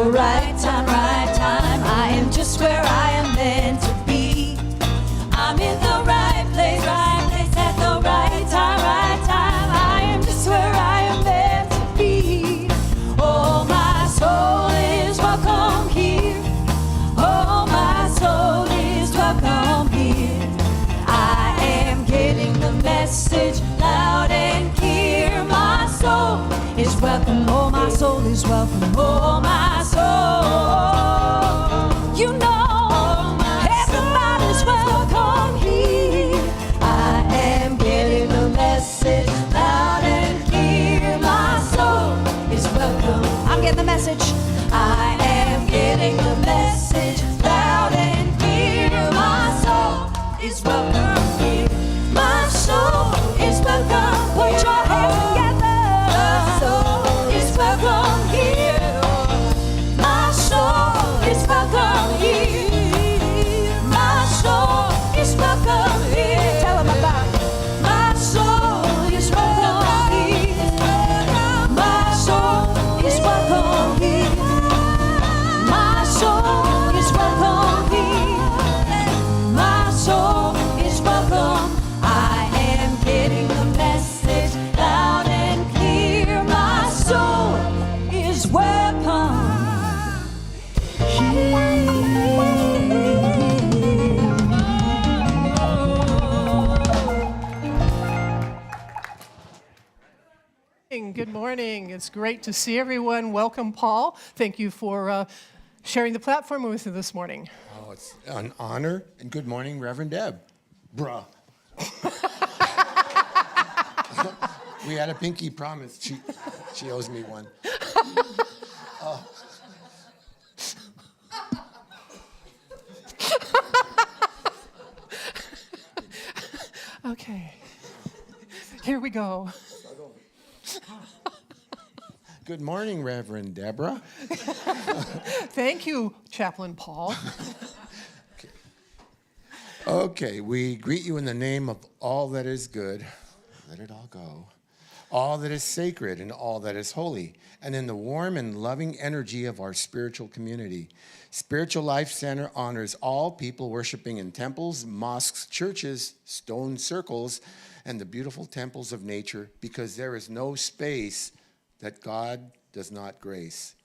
the right time, right time. I am just where I am meant to be. I'm in the right place at the right time, right time. I am just where I am meant to be. Oh, my soul is welcome here. Oh, my soul is welcome here. I am getting the message loud and clear. My soul is welcome. Oh, my soul is welcome. Oh, my soul. You know, everybody's welcome here. I am getting the message loud and clear. My soul is welcome. I'm getting the message. I am getting the message loud and clear. My soul is welcome here. My soul is welcome. Put your hands together. My soul is welcome here. My soul is welcome here. My soul is welcome here. Tell them about it. My soul is welcome here. My soul is welcome here. My soul is welcome here. My soul is welcome. I am getting the message loud and clear. My soul is welcome Good morning. It's great to see everyone. Welcome, Paul. Thank you for sharing the platform with you this morning. Oh, it's an honor. And good morning, Reverend Deb. Bruh. We had a pinky promise. She owes me one. Oh. Okay. Here we go. Good morning, Reverend Deborah. Thank you, Chaplain Paul. Okay, we greet you in the name of all that is good. Let it all go. All that is sacred and all that is holy, and in the warm and loving energy of our spiritual community. Spiritual Life Center honors all people worshiping in temples, mosques, churches, stone circles, and the beautiful temples of nature, because there is no space that God does not grace.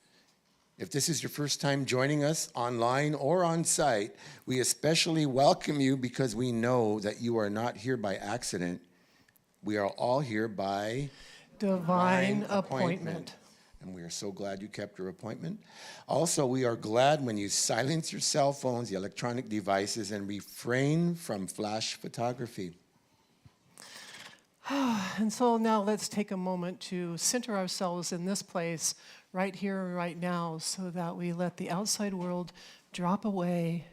If this is your first time joining us online or on site, we especially welcome you because we know that you are not here by accident. We are all here by Divine appointment. And we are so glad you kept your appointment. Also, we are glad when you silence your cell phones, the electronic devices, and refrain from flash photography. And so now let's take a moment to center ourselves in this place right here and right now so that we let the outside world drop away.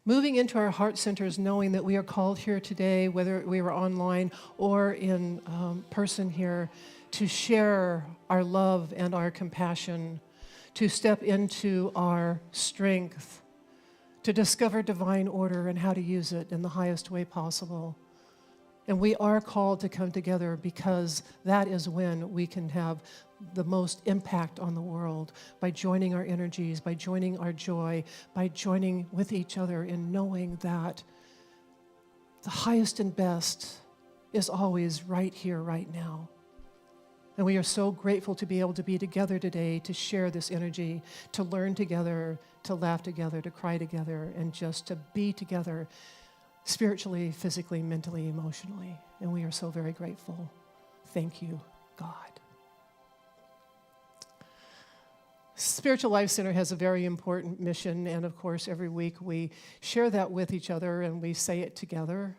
Moving into our heart centers, knowing that we are called here today, whether we were online or in person here, to share our love and our compassion, to step into our strength, to discover divine order and how to use it in the highest way possible. And we are called to come together because that is when we can have the most impact on the world, by joining our energies, by joining our joy, by joining with each other in knowing that the highest and best is always right here, right now. And we are so grateful to be able to be together today to share this energy, to learn together, to laugh together, to cry together, and just to be together spiritually, physically, mentally, emotionally. And we are so very grateful. Thank you, God. Spiritual Life Center has a very important mission, and of course, every week we share that with each other and we say it together.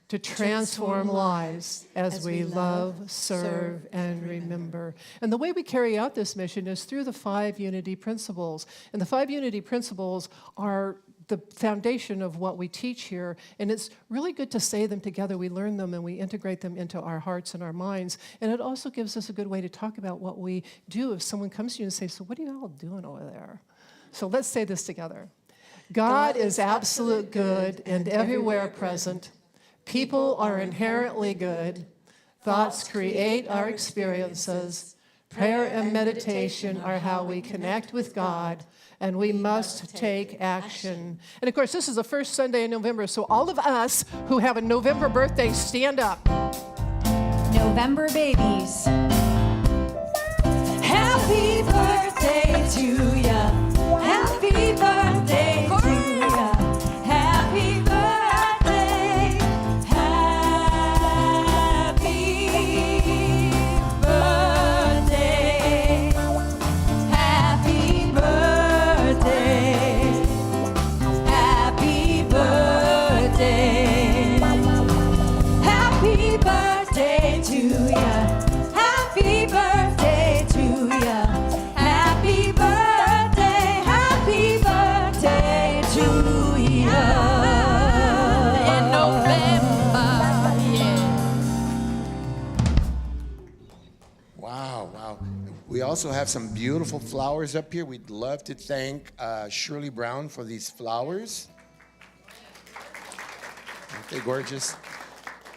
To transform lives as we love, serve, and remember. And the way we carry out this mission is through the 5 unity principles. And the 5 unity principles are the foundation of what we teach here, and it's really good to say them together. We learn them and we integrate them into our hearts and our minds, and it also gives us a good way to talk about what we do if someone comes to you and says, so what are you all doing over there? So let's say this together. God is absolute good and everywhere present. People are inherently good. Thoughts create our experiences. Prayer and meditation are how we connect with God, and we must take action. And of course, this is the first Sunday in November, so all of us who have a November birthday, stand up. November babies. Happy birthday to ya. Happy birthday to ya. Happy birthday. Happy birthday. Happy birthday. Happy birthday. Happy birthday to ya. Happy birthday to ya. Happy birthday. Happy birthday to ya. In November, yeah. Wow. We also have some beautiful flowers up here. We'd love to thank Shirley Brown for these flowers. Aren't they gorgeous?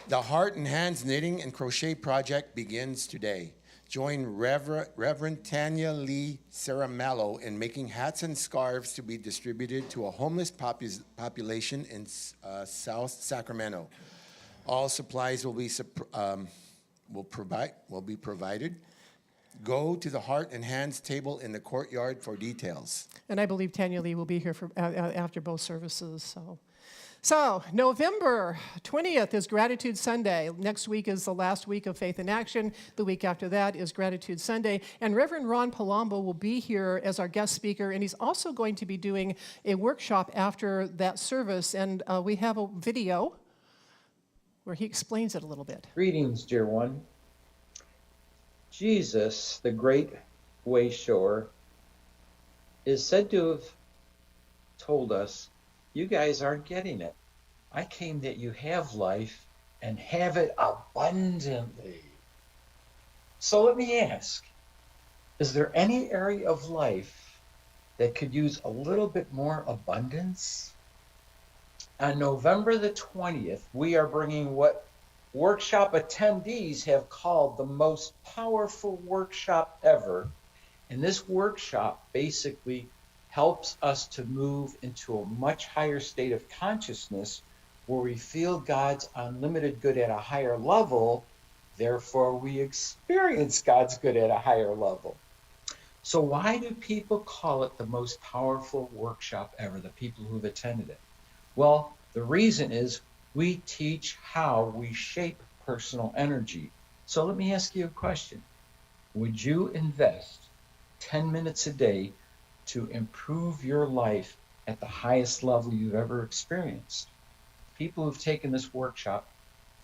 The Heart and Hands Knitting and Crochet Project begins today. Join Reverend Tanya Lee Saramello in making hats and scarves to be distributed to a homeless population in South Sacramento. All supplies will be provided. Go to the Heart and Hands table in the courtyard for details. And I believe Tanya Lee will be here for after both services. So November 20th is Gratitude Sunday. Next week is the last week of Faith in Action. The week after that is Gratitude Sunday. And Reverend Ron Palumbo will be here as our guest speaker, and he's also going to be doing a workshop after that service. And we have a video where he explains it a little bit. Greetings, dear one. Jesus, the great wayshower, is said to have told us, you guys aren't getting it. I came that you have life and have it abundantly. So let me ask, is there any area of life that could use a little bit more abundance? On November the 20th, we are bringing what workshop attendees have called the most powerful workshop ever. And this workshop basically helps us to move into a much higher state of consciousness where we feel God's unlimited good at a higher level. Therefore, we experience God's good at a higher level. So why do people call it the most powerful workshop ever, the people who've attended it? Well, the reason is we teach how we shape personal energy. So let me ask you a question. Would you invest 10 minutes a day to improve your life at the highest level you've ever experienced? People who've taken this workshop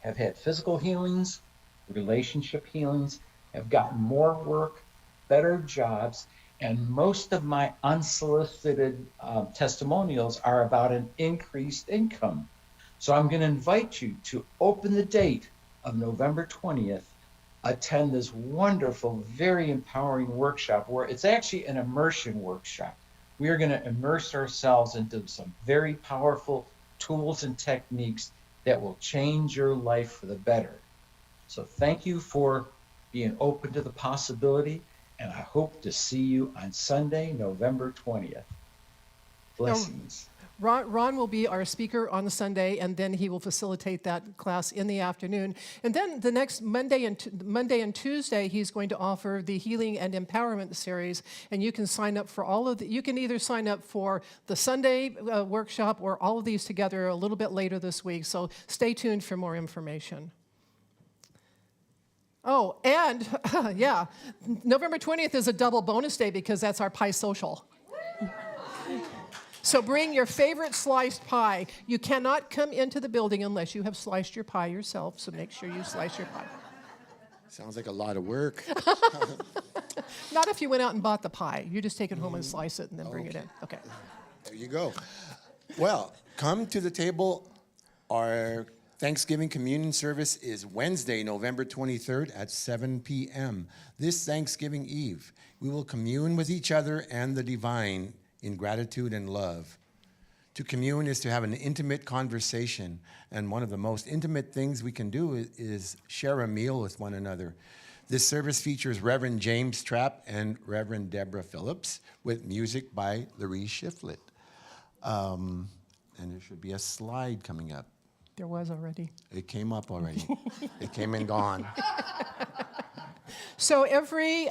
have had physical healings, relationship healings, have gotten more work, better jobs, and most of my unsolicited testimonials are about an increased income. So I'm going to invite you to open the date of November 20th, attend this wonderful, very empowering workshop where it's actually an immersion workshop. We are going to immerse ourselves into some very powerful tools and techniques that will change your life for the better. So thank you for being open to the possibility, and I hope to see you on Sunday, November 20th. Blessings. Ron will be our speaker on the Sunday, and then he will facilitate that class in the afternoon. And then the next Monday and Tuesday, he's going to offer the Healing and Empowerment series. And you can sign up for all of you can either sign up for the Sunday workshop or all of these together a little bit later this week. So stay tuned for more information. Oh, and yeah, November 20th is a double bonus day because that's our pie social. So bring your favorite sliced pie. You cannot come into the building unless you have sliced your pie yourself, so make sure you slice your pie. Sounds like a lot of work. Not if you went out and bought the pie. You just take it home and slice it and then bring it in. Okay. There you go. Well, come to the table. Our Thanksgiving communion service is Wednesday, November 23rd at 7 p.m. This Thanksgiving Eve, we will commune with each other and the divine in gratitude and love. To commune is to have an intimate conversation, and one of the most intimate things we can do is share a meal with one another. This service features Reverend James Trapp and Reverend Deborah Phillips with music by Larry Shiflett. And there should be a slide coming up. There was already. It came up already. It came and gone. So every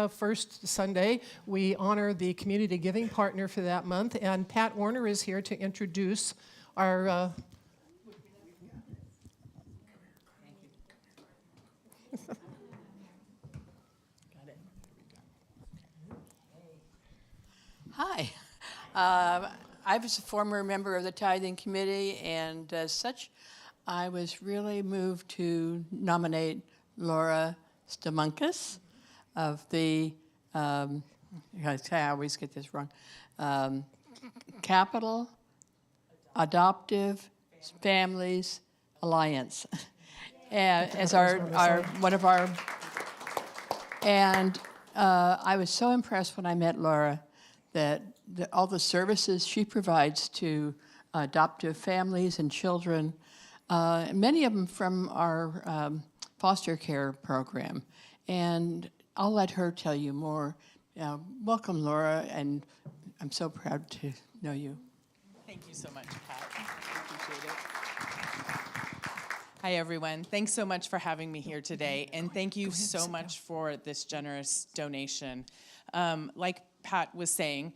first Sunday, we honor the community giving partner for that month, and Pat Warner is here to introduce our. Hi. I was a former member of the Tithing Committee, and as such, I was really moved to nominate Laura Stamunkus of the, I always get this wrong, Capital Adoptive Families Alliance, as our one of our, and I was so impressed when I met Laura that all the services she provides to adoptive families and children, many of them from our foster care program. And I'll let her tell you more. Welcome, Laura, and I'm so proud to know you. Thank you so much, Pat. Appreciate it. Hi, everyone. Thanks so much for having me here today, and thank you so much for this generous donation. Like Pat was saying,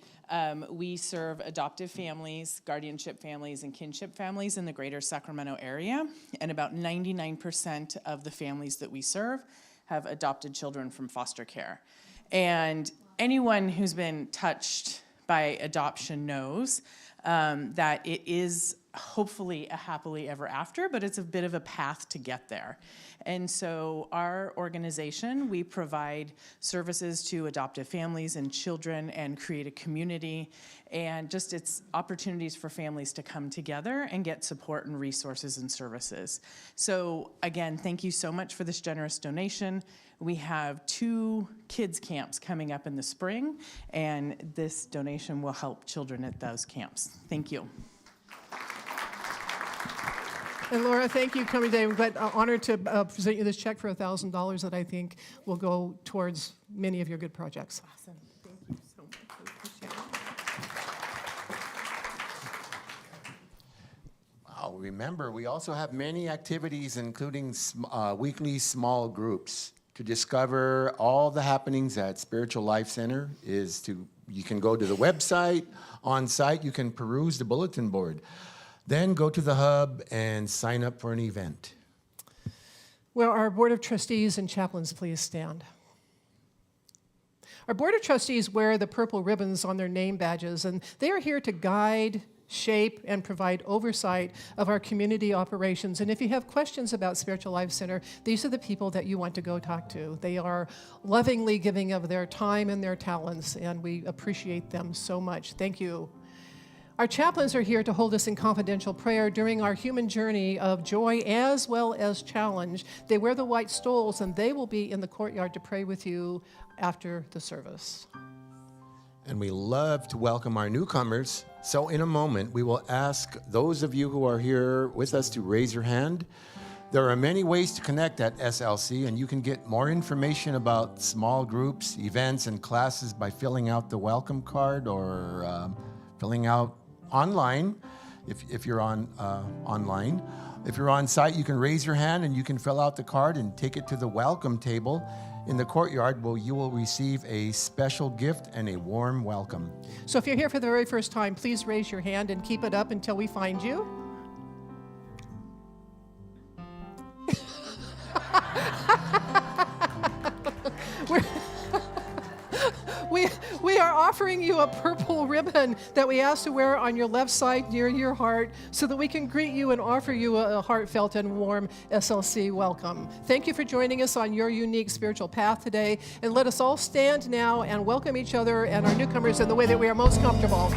we serve adoptive families, guardianship families, and kinship families in the greater Sacramento area, and about 99% of the families that we serve have adopted children from foster care. And anyone who's been touched by adoption knows that it is hopefully a happily ever after, but it's a bit of a path to get there. And so our organization, we provide services to adoptive families and children and create a community, and just it's opportunities for families to come together and get support and resources and services. So again, thank you so much for this generous donation. We have 2 kids camps coming up in the spring, and this donation will help children at those camps. Thank you. And Laura, thank you for coming today. But honored to present you this check for $1,000 that I think will go towards many of your good projects. Awesome. Thank you so much. I appreciate it. Wow, remember, we also have many activities, including weekly small groups. To discover all the happenings at Spiritual Life Center you can go to the website. On site, you can peruse the bulletin board. Then go to the hub and sign up for an event. Will our Board of Trustees and chaplains please stand? Our Board of Trustees wear the purple ribbons on their name badges, and they are here to guide, shape, and provide oversight of our community operations. And if you have questions about Spiritual Life Center, these are the people that you want to go talk to. They are lovingly giving of their time and their talents, and we appreciate them so much. Thank you. Our chaplains are here to hold us in confidential prayer during our human journey of joy as well as challenge. They wear the white stoles, and they will be in the courtyard to pray with you after the service. And we love to welcome our newcomers. So in a moment, we will ask those of you who are here with us to raise your hand. There are many ways to connect at SLC, and you can get more information about small groups, events, and classes by filling out the welcome card or filling out online if you're online. If you're on site, you can raise your hand and you can fill out the card and take it to the welcome table in the courtyard, where you will receive a special gift and a warm welcome. So if you're here for the very first time, please raise your hand and keep it up until we find you. We are offering you a purple ribbon that we ask to wear on your left side near your heart so that we can greet you and offer you a heartfelt and warm SLC welcome. Thank you for joining us on your unique spiritual path today, and let us all stand now and welcome each other and our newcomers in the way that we are most comfortable.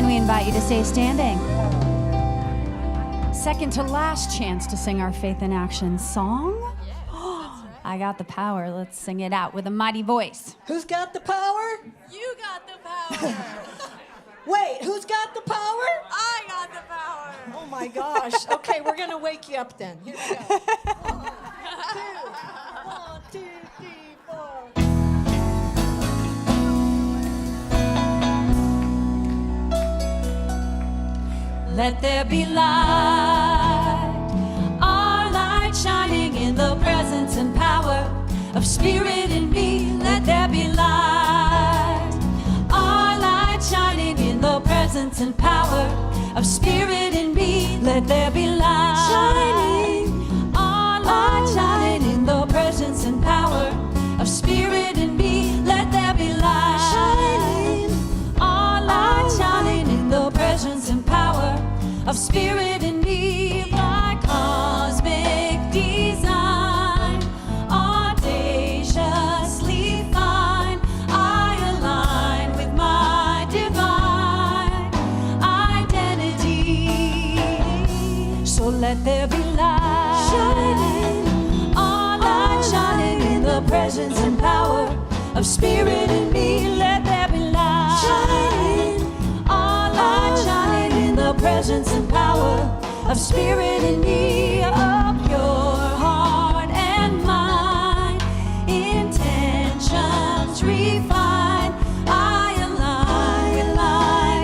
and we invite you to stay standing. Second to last chance to sing our Faith in Action song. I got the power. Let's sing it out with a mighty voice. Who's got the power? You got the power. Wait, who's got the power? I got the power. Oh my gosh. Okay, we're gonna wake you up then. Here we go. 1, 2, 3, 4. Let there be light, our light shining in the presence and power of Spirit in me. Let there be light, our light shining in the presence and power of Spirit in me. Let there be light, shining, our light shining in the presence and power of Spirit in me. Let there be light, shining, our light shining in the presence and power of Spirit in me. By cosmic design, audaciously fine, I align with my divine identity. So let there be light, shining, our light shining in the presence and power of Spirit in me. Let there be light, shining, our light shining in the presence and power of Spirit in me. A pure heart and mind, intentions refined, I align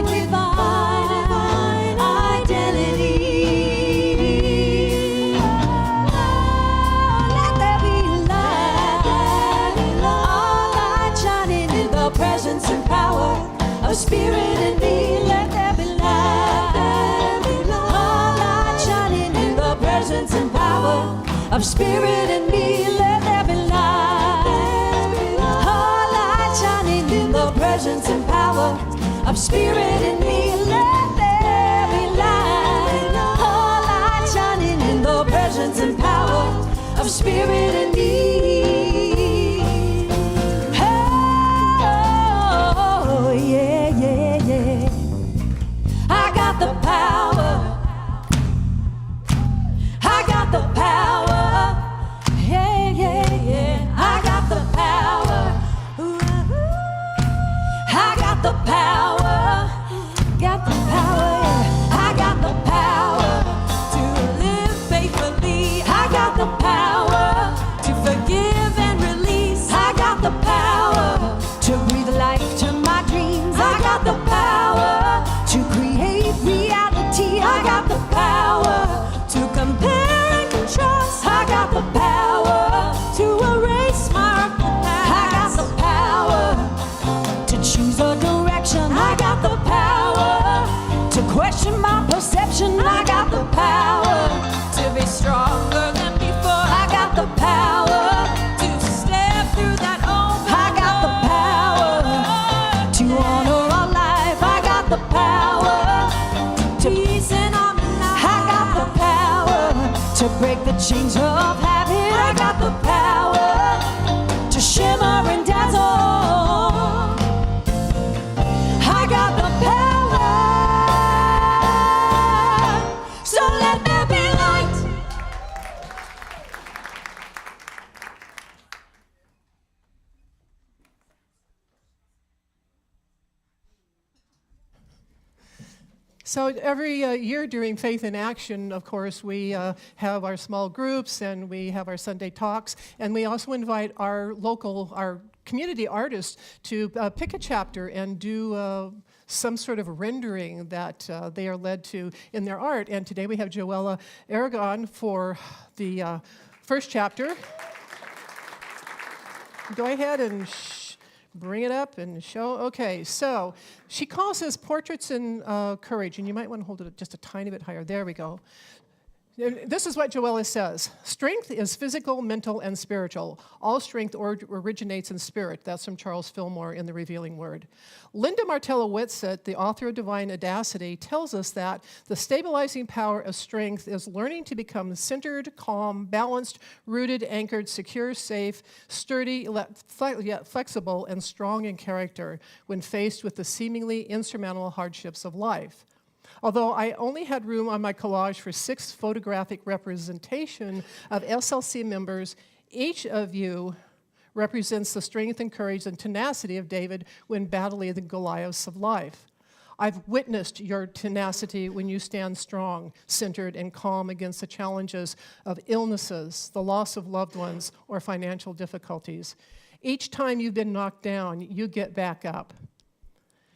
with my divine identity. Let there be light, our light shining in the presence and power of Spirit in me. Let there be light, our light shining in the presence and power of Spirit in me. Let there be light, our light shining in the presence and power of Spirit in me. Let there be light, our light shining in the presence and power of Spirit in me. Oh, yeah, yeah, yeah. I got the power. I got the power. Yeah, yeah, yeah. I got the power. I got the power. Got the power, yeah. I got the power to live faithfully. I got the power to forgive and release. I got the power to breathe life to my dreams. I got the power to create reality. I got the power to compare and contrast. I got the power to erase my past. I got the power to choose a direction. I got the power to question my perception. I got the power to be stronger than before. I got the power to step through that open door. I got the power to honor our life. I got the power to peace in our life. I got the power to break the chains of habit. I got the power to shimmer and dazzle. I got the power. So let there be light. So every year during Faith in Action, of course, we have our small groups and we have our Sunday talks, and we also invite our community artists to pick a chapter and do some sort of rendering that they are led to in their art. And today we have Joella Aragon for the first chapter. Go ahead and bring it up and show. Okay, so she calls this Portraits in Courage, and you might want to hold it just a tiny bit higher. There we go. This is what Joella says. Strength is physical, mental, and spiritual. All strength originates in spirit. That's from Charles Fillmore in The Revealing Word. Linda Martella Whitsett, the author of Divine Audacity, tells us that the stabilizing power of strength is learning to become centered, calm, balanced, rooted, anchored, secure, safe, sturdy, yet flexible, and strong in character when faced with the seemingly insurmountable hardships of life. Although I only had room on my collage for 6 photographic representation of SLC members, each of you represents the strength and courage and tenacity of David when battling the Goliaths of life. I've witnessed your tenacity when you stand strong, centered, and calm against the challenges of illnesses, the loss of loved ones, or financial difficulties. Each time you've been knocked down, you get back up.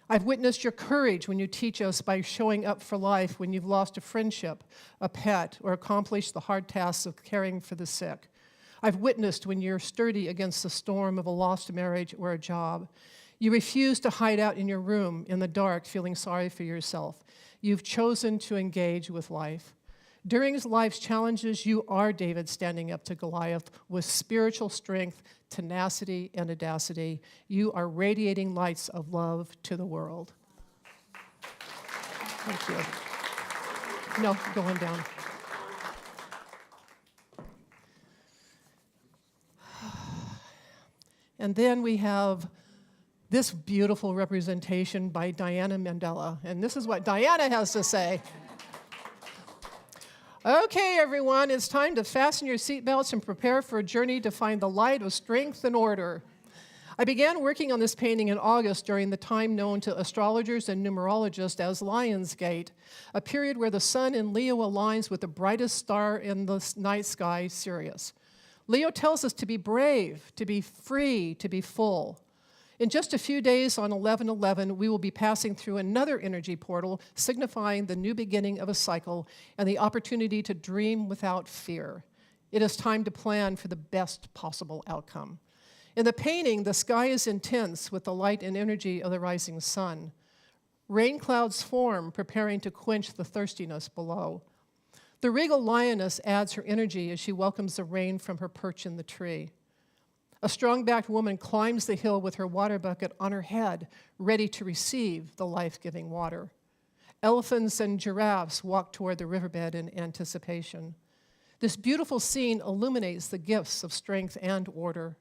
I've witnessed your courage when you teach us by showing up for life when you've lost a friendship, a pet, or accomplished the hard tasks of caring for the sick. I've witnessed when you're sturdy against the storm of a lost marriage or a job. You refuse to hide out in your room in the dark feeling sorry for yourself. You've chosen to engage with life. During life's challenges, you are David standing up to Goliath with spiritual strength, tenacity, and audacity. You are radiating lights of love to the world. Thank you. No, going down. And then we have this beautiful representation by Diana Mandela. And this is what Diana has to say. Okay, everyone, it's time to fasten your seatbelts and prepare for a journey to find the light of strength and order. I began working on this painting in August during the time known to astrologers and numerologists as Lionsgate, a period where the sun in Leo aligns with the brightest star in the night sky, Sirius. Leo tells us to be brave, to be free, to be full. In just a few days on 11/11, we will be passing through another energy portal, signifying the new beginning of a cycle and the opportunity to dream without fear. It is time to plan for the best possible outcome. In the painting, the sky is intense with the light and energy of the rising sun. Rain clouds form, preparing to quench the thirstiness below. The regal lioness adds her energy as she welcomes the rain from her perch in the tree. A strong-backed woman climbs the hill with her water bucket on her head, ready to receive the life-giving water. Elephants and giraffes walk toward the riverbed in anticipation. This beautiful scene illuminates the gifts of strength and order.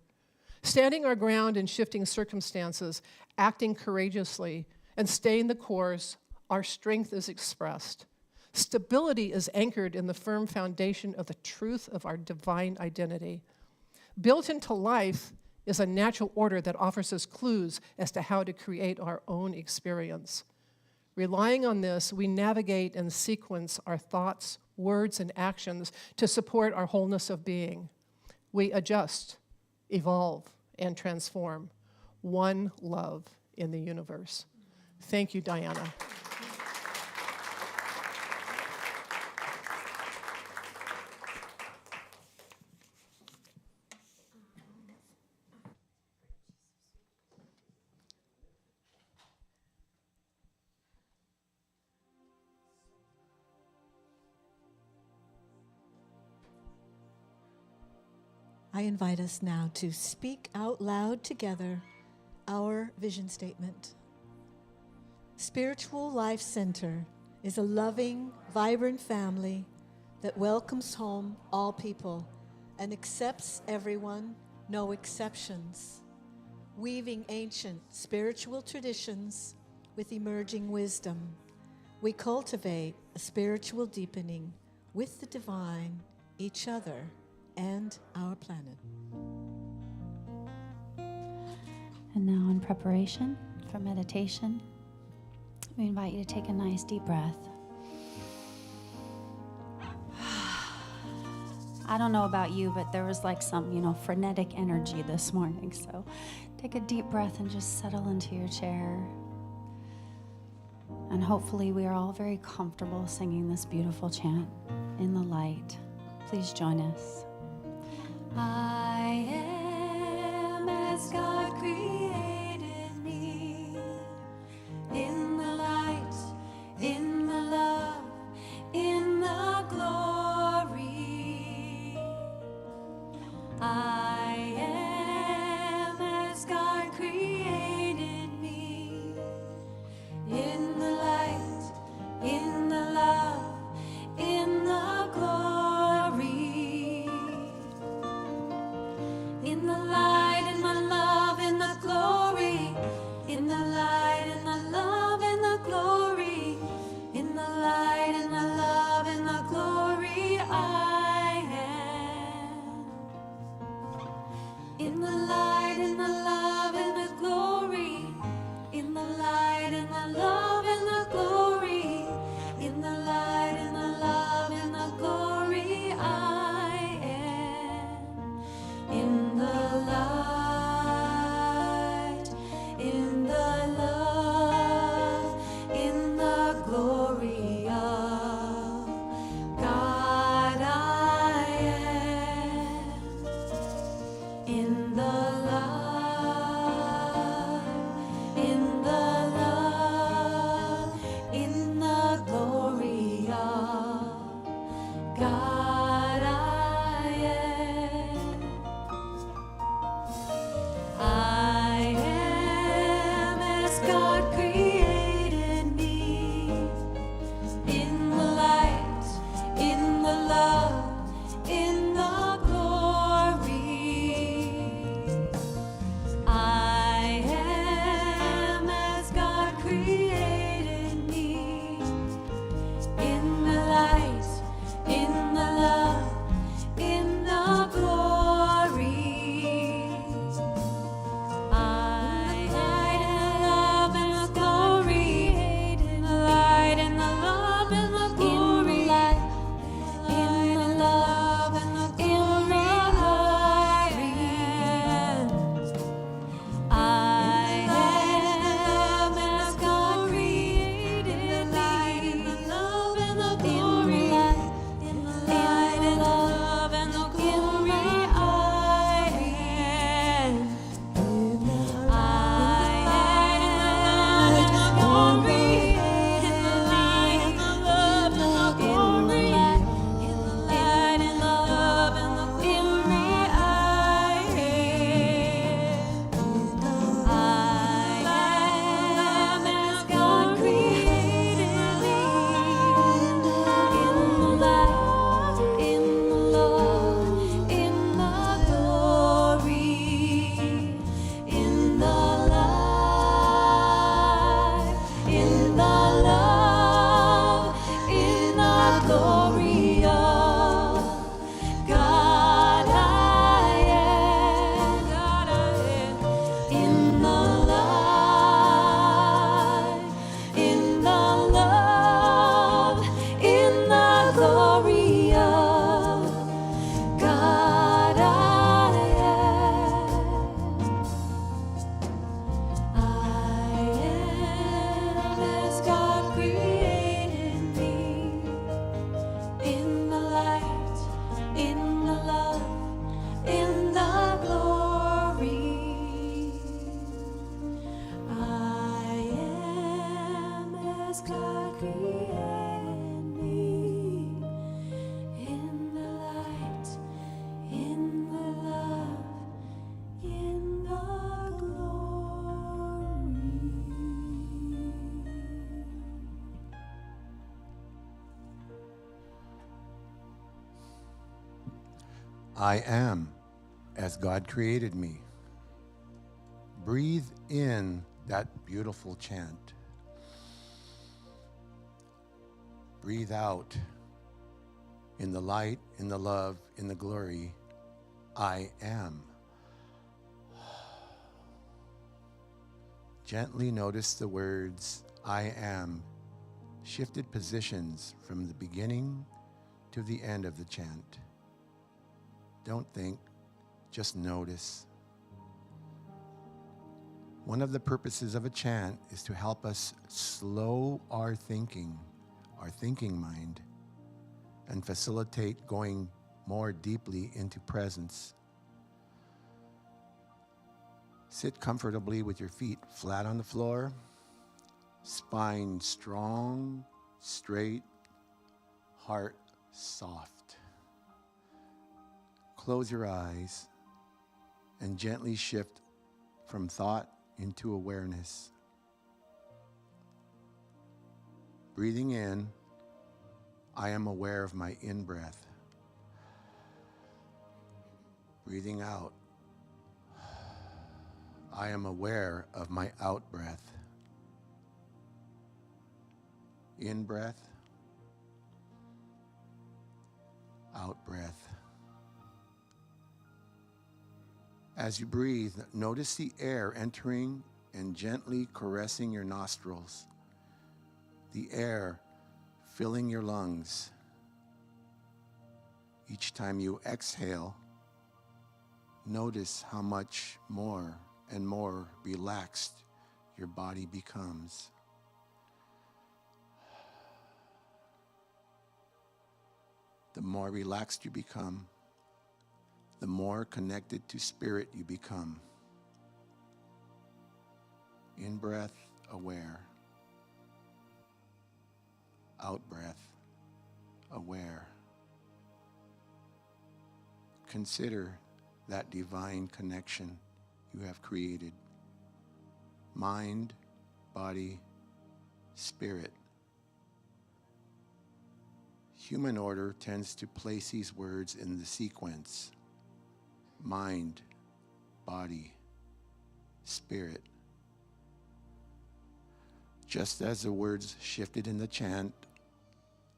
Standing our ground in shifting circumstances, acting courageously, and staying the course, our strength is expressed. Stability is anchored in the firm foundation of the truth of our divine identity. Built into life is a natural order that offers us clues as to how to create our own experience. Relying on this, we navigate and sequence our thoughts, words, and actions to support our wholeness of being. We adjust, evolve, and transform. One love in the universe. Thank you, Diana. I invite us now to speak out loud together our vision statement. Spiritual Life Center is a loving, vibrant family that welcomes home all people and accepts everyone, no exceptions, weaving ancient spiritual traditions with emerging wisdom. We cultivate a spiritual deepening with the divine, each other, and our planet. And now, in preparation for meditation, we invite you to take a nice deep breath. I don't know about you, but there was like some, frenetic energy this morning. So take a deep breath and just settle into your chair. And hopefully we are all very comfortable singing this beautiful chant in the light. Please join us. I am as God created me, in the light, in the love, in the glory. as God created me, in the light, in the love, in the glory. I am as God created me. Breathe in that beautiful chant. Breathe out in the light, in the love, in the glory. I am. Gently notice the words I am shifted positions from the beginning to the end of the chant. Don't think, just notice. One of the purposes of a chant is to help us slow our thinking mind, and facilitate going more deeply into presence. Sit comfortably with your feet flat on the floor, spine strong, straight, heart soft. Close your eyes and gently shift from thought into awareness. Breathing in, I am aware of my in-breath. Breathing out, I am aware of my out-breath. In-breath, out-breath. As you breathe, notice the air entering and gently caressing your nostrils. The air filling your lungs. Each time you exhale, notice how much more and more relaxed your body becomes. The more relaxed you become, the more connected to spirit you become. In breath, aware. Out breath, aware. Consider that divine connection you have created. Mind, body, spirit. Human order tends to place these words in the sequence. Mind, body, spirit. Just as the words shifted in the chant,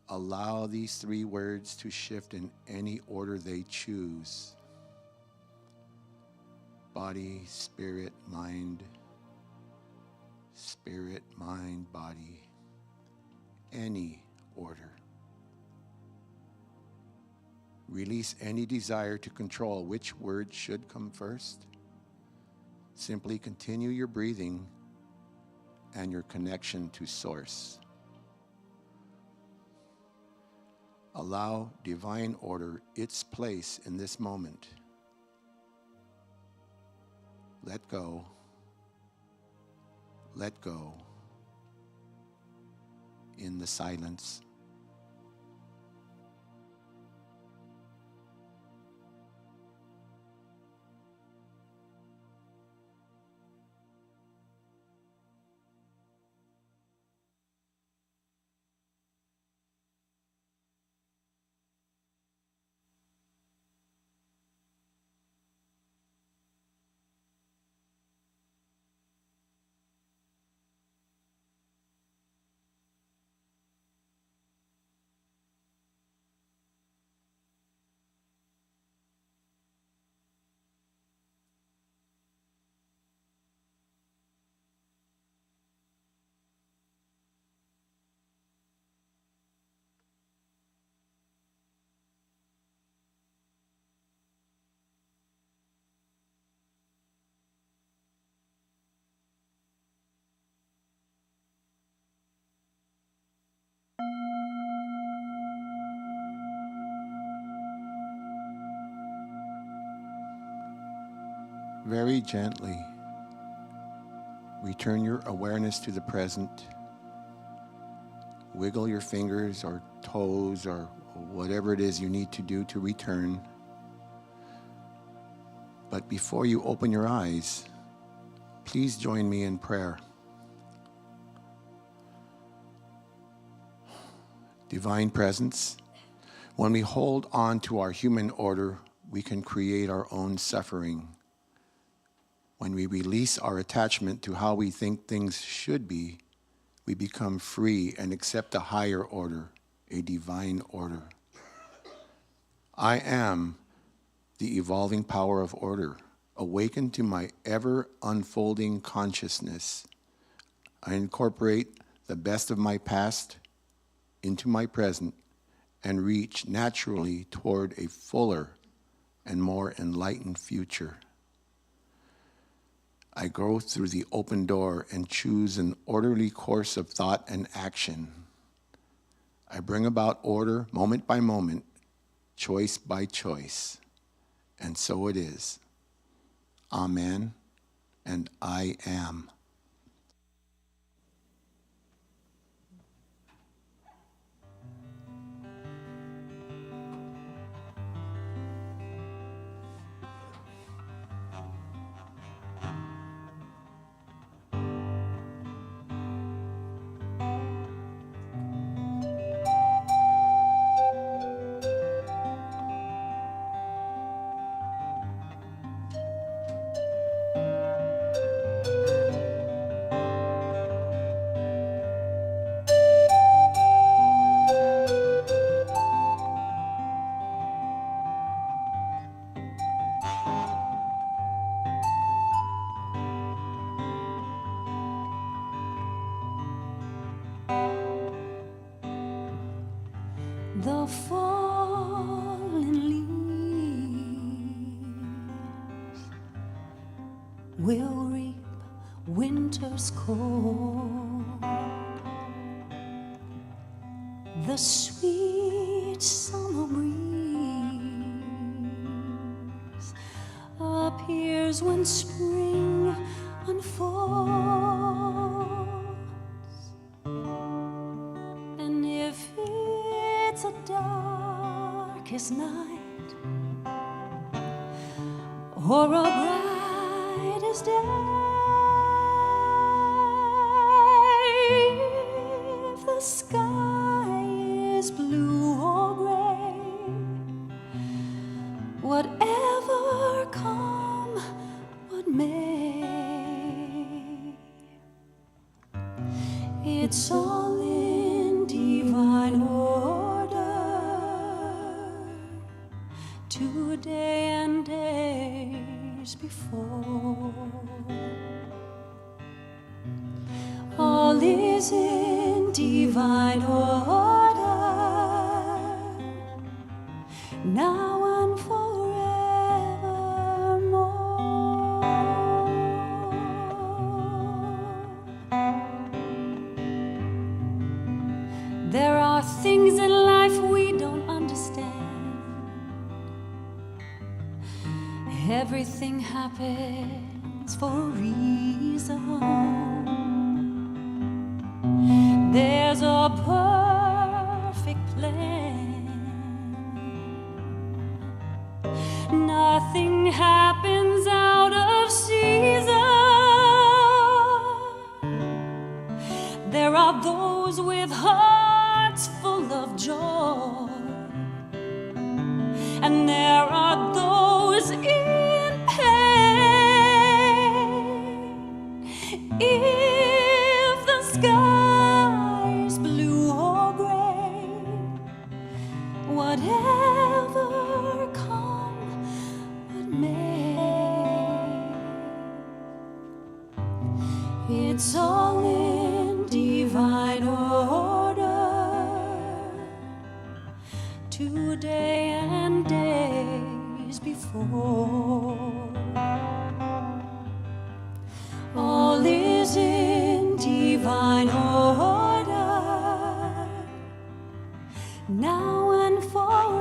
allow these three words to shift in any order they choose. Body, spirit, mind, body. Any order. Release any desire to control which word should come first. Simply continue your breathing and your connection to Source. Allow divine order its place in this moment. Let go. Let go. In the silence. Very gently, return your awareness to the present wiggle your fingers or toes or whatever it is you need to do to return. But before you open your eyes, please join me in prayer. Divine Presence, when we hold on to our human order, we can create our own suffering. When we release our attachment to how we think things should be, we become free and accept a higher order, a divine order. I am the evolving power of order, awakened to my ever-unfolding consciousness. I incorporate the best of my past into my present and reach naturally toward a fuller and more enlightened future. I go through the open door and choose an orderly course of thought and action. I bring about order moment by moment, choice by choice. And so it is. Amen, and I am. The fallen leaves will reap winter's cold. The sweet summer breeze appears when spring unfolds. And if it's a darkest night or a brightest day, if the sky is blue or gray, whatever come, what may, it's all in divine order, today and days before. All is in divine order, now and forevermore. There are things in life we don't understand. Everything happens for a reason. There's a perfect plan. Nothing happens out of season. There are those with hearts full of joy, and there are those in pain. If the sky is blue or gray, whatever come, what may, it's all in divine order, today and days before. All is in divine order, now and forevermore.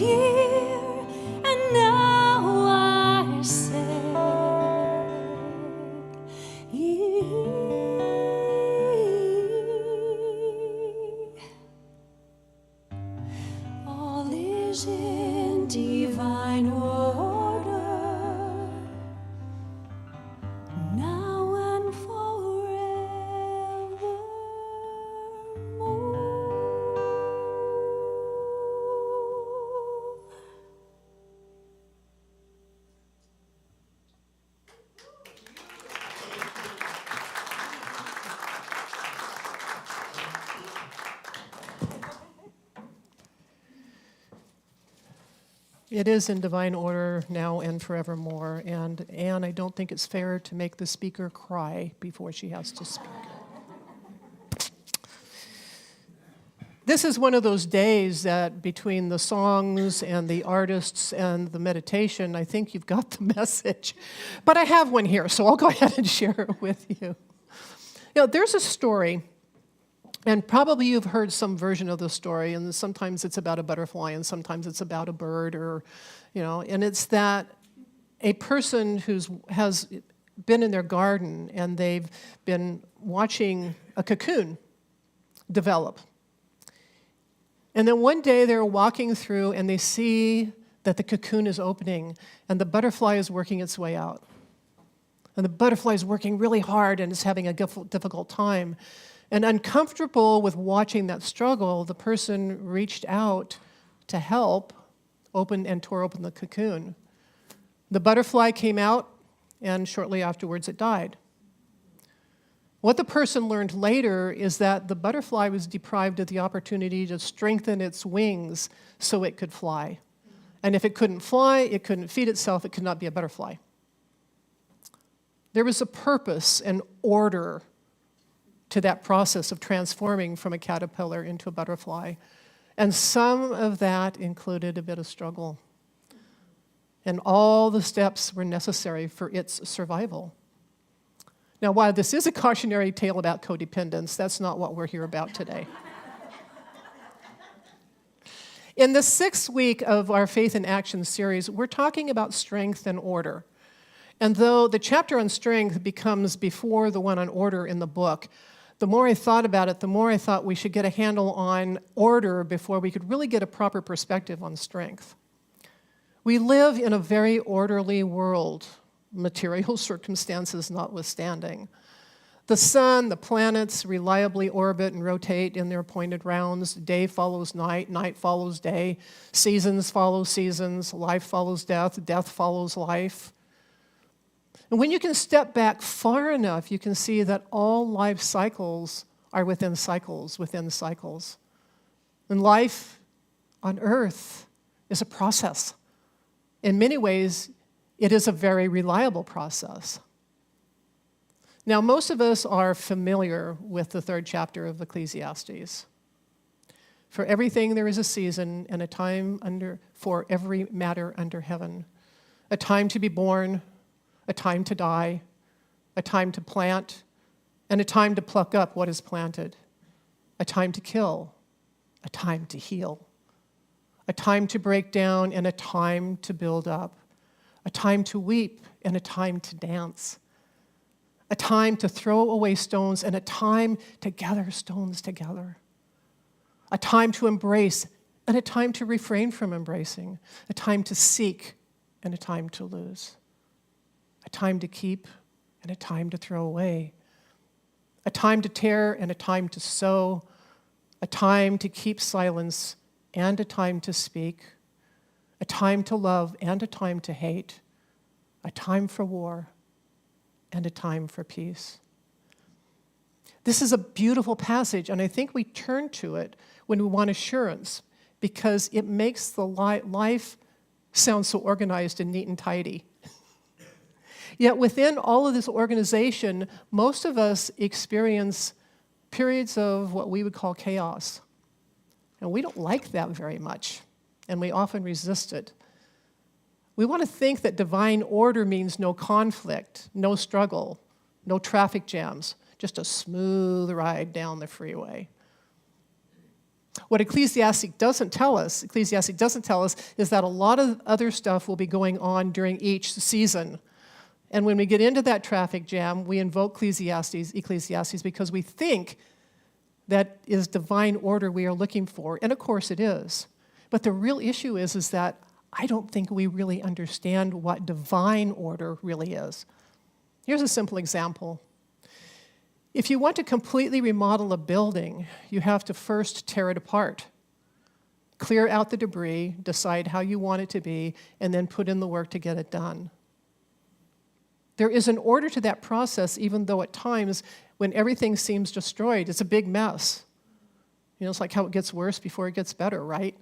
here and now are said. All is in divine order, now and forevermore. It is in divine order now and forevermore. And Anne, I don't think it's fair to make the speaker cry before she has to speak. This is one of those days that between the songs and the artists and the meditation, I think you've got the message. But I have one here, so I'll go ahead and share it with you. There's a story, and probably you've heard some version of the story, and sometimes it's about a butterfly, and sometimes it's about a bird, or, and it's that a person has been in their garden, and they've been watching a cocoon develop. And then one day they're walking through, and they see that the cocoon is opening, and the butterfly is working its way out. And the butterfly is working really hard and is having a difficult time. And uncomfortable with watching that struggle, the person reached out to help and tore open the cocoon. The butterfly came out, and shortly afterwards it died. What the person learned later is that the butterfly was deprived of the opportunity to strengthen its wings so it could fly. And if it couldn't fly, it couldn't feed itself, it could not be a butterfly. There was a purpose and order to that process of transforming from a caterpillar into a butterfly. And some of that included a bit of struggle. And all the steps were necessary for its survival. Now, while this is a cautionary tale about codependence, that's not what we're here about today. In the 6th week of our Faith in Action series, we're talking about strength and order. And though the chapter on strength becomes before the one on order in the book, the more I thought about it, the more I thought we should get a handle on order before we could really get a proper perspective on strength. We live in a very orderly world, material circumstances notwithstanding. The sun, the planets reliably orbit and rotate in their appointed rounds. Day follows night, night follows day. Seasons follow seasons, life follows death, death follows life. And when you can step back far enough, you can see that all life cycles are within cycles within cycles. And life on earth is a process. In many ways, it is a very reliable process. Now, most of us are familiar with the 3rd chapter of Ecclesiastes. For everything there is a season and a time for every matter under heaven. A time to be born, a time to die, a time to plant, and a time to pluck up what is planted. A time to kill, a time to heal. A time to break down and a time to build up. A time to weep and a time to dance. A time to throw away stones and a time to gather stones together. A time to embrace and a time to refrain from embracing. A time to seek and a time to lose. A time to keep and a time to throw away. A time to tear and a time to sow. A time to keep silence and a time to speak. A time to love and a time to hate. A time for war and a time for peace. This is a beautiful passage, and I think we turn to it when we want assurance because it makes the life sound so organized and neat and tidy. Yet within all of this organization, most of us experience periods of what we would call chaos. And we don't like that very much, and we often resist it. We want to think that divine order means no conflict, no struggle, no traffic jams, just a smooth ride down the freeway. What Ecclesiastes doesn't tell us is that a lot of other stuff will be going on during each season. And when we get into that traffic jam, we invoke Ecclesiastes because we think that is divine order we are looking for. And of course it is. But the real issue is that I don't think we really understand what divine order really is. Here's a simple example. If you want to completely remodel a building, you have to first tear it apart, clear out the debris, decide how you want it to be, and then put in the work to get it done. There is an order to that process, even though at times when everything seems destroyed, it's a big mess. You know, it's like how it gets worse before it gets better, right?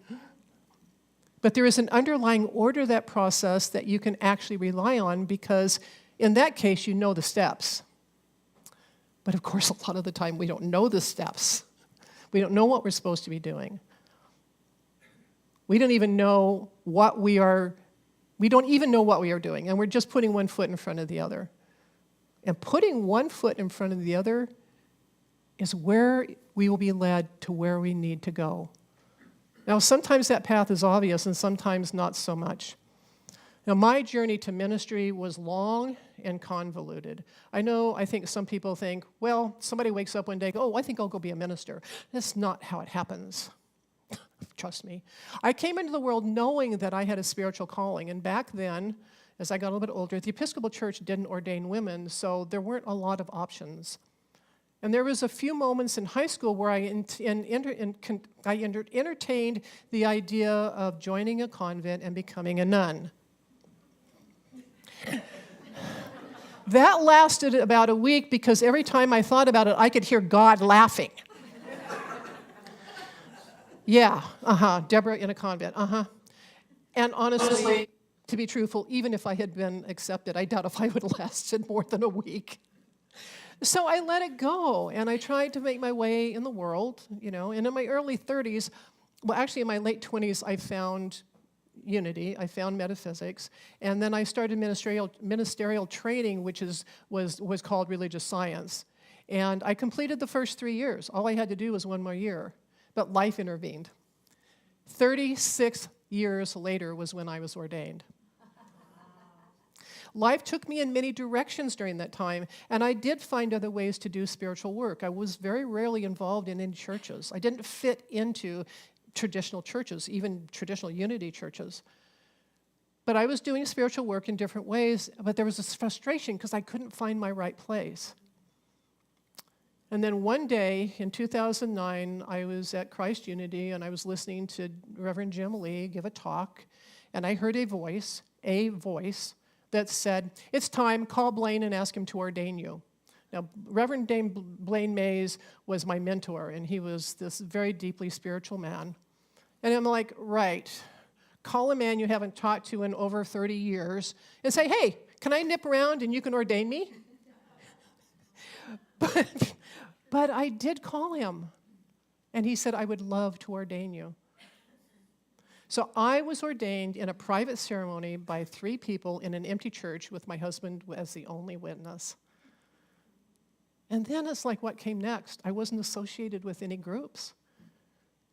But there is an underlying order to that process that you can actually rely on because in that case, you know the steps. But of course, a lot of the time, we don't know the steps. We don't know what we're supposed to be doing. We don't even know what we are doing, and we're just putting one foot in front of the other. And putting one foot in front of the other is where we will be led to where we need to go. Now, sometimes that path is obvious, and sometimes not so much. Now, my journey to ministry was long and convoluted. I think some people think, well, somebody wakes up one day, oh, I think I'll go be a minister. That's not how it happens. Trust me. I came into the world knowing that I had a spiritual calling, and back then, as I got a little bit older, the Episcopal Church didn't ordain women, so there weren't a lot of options. And there was a few moments in high school where I entertained the idea of joining a convent and becoming a nun. That lasted about a week because every time I thought about it, I could hear God laughing. Yeah, Deborah in a convent, And honestly, to be truthful, even if I had been accepted, I doubt if I would have lasted more than a week. So I let it go, and I tried to make my way in the world, and in my early 30s, well, actually in my late 20s, I found unity, I found metaphysics, and then I started ministerial training, which was called religious science. And I completed the first 3 years. All I had to do was one more year, but life intervened. 36 years later was when I was ordained. Life took me in many directions during that time, and I did find other ways to do spiritual work. I was very rarely involved in any churches. I didn't fit into traditional churches, even traditional unity churches. But I was doing spiritual work in different ways, but there was this frustration because I couldn't find my right place. And then one day in 2009, I was at Christ Unity, and I was listening to Reverend Jim Lee give a talk, and I heard a voice that said, "It's time, call Blaine and ask him to ordain you." Now, Reverend Blaine Mays was my mentor, and he was this very deeply spiritual man. And I'm like, right, call a man you haven't talked to in over 30 years and say, "Hey, can I nip around and you can ordain me?" But I did call him, and he said, "I would love to ordain you." So I was ordained in a private ceremony by 3 people in an empty church with my husband as the only witness. And then it's like, what came next? I wasn't associated with any groups.